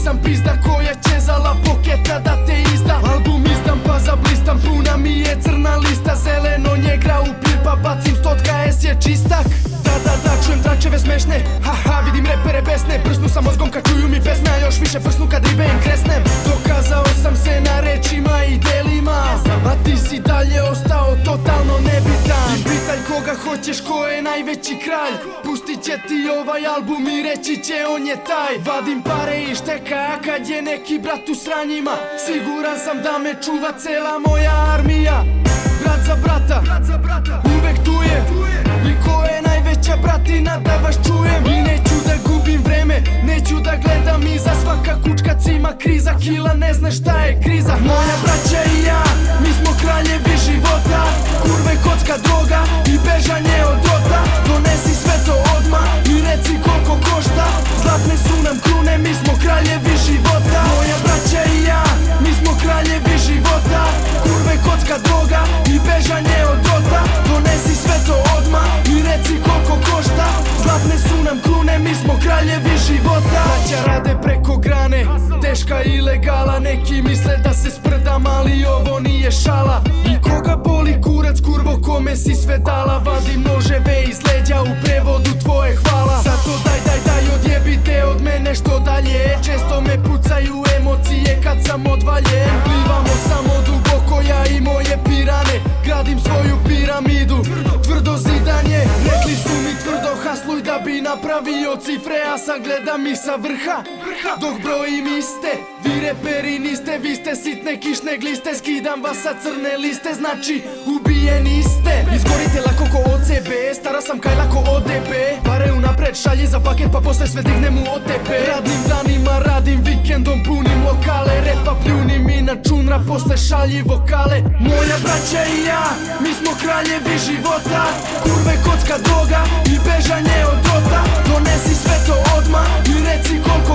nisam pizda koja će zala poketa da te izda. Album izdam pa zablistam, puna mi je crna lista. Zeleno njegra u pir pa bacim stotka, S je čistak. Da, čujem tračeve smešne, haha, vidim repere besne. Prsnu sam mozgom kad čuju mi pesme, a još više prsnu kad ribe im kresnem. Dokazao sam se na rečima i delima, a ti si dalje ostao totalno nebitan. I pitaj koga hoćeš, ko je najveći kralj. Pustit će ti ovaj album i reći će on je taj. Vadim pare i šteka, a kad je neki brat u sranjima, siguran sam da me čuva cela moja armija. Brat za brata, uvek tu je. I ko je najveća bratina da vas čujem. I neću da gubim vreme, neću da gledam iza. Svaka kučka cima kriza, kila ne zna šta je kriza. Moja braća i ja, mi smo kraljevi života. Kurve, kocka, droga i bežanje od rota. Donesi sve to odmah i reci koliko košta. Zlatne su nam krune, mi smo kraljevi života. Moja braća i ja, mi smo kraljevi života. Kurve, kocka, droga i bežanje od rota. Donesi sve to odmah i reci koliko košta. Zlatne su nam krune, mi smo kraljevi života. Braća rade preko grane, teška ilegala. Neki misle da se sprdam, ali ovo nije šala. I koga boli kurac, kurvo, kome si sve dala. Vadim noževe iz leđa, u prevodu tvoje hvala. Zato daj, odjebite od mene što dalje. Često me pucaju emocije kad sam odvaljen. Plivamo samo duboko, ja i moje pirane. Gradim svoju piramidu, tvrdo zidanje. Rekli su mi tvrdo hasluj da bi napravio cifre, a sad gledam ih sa vrha. Dok brojim iste, vi reperi niste, vi ste sitne kišne gliste. Skidam vas sa crne liste, znači ubijeni ste. Izgorite lako ko OCB, stara sam kaj lako ODB. Pare unapred šalji za paket pa posle sve dignem u OTP. Radnim danima, radim vikendom, punim lokale. Repa pljunim i na čunra, posle šalji vokale. Moja braća i ja, mi smo kraljevi života. Kurve, kocka, droga i bežanje od rota. Donesi sve to odmah i reci koliko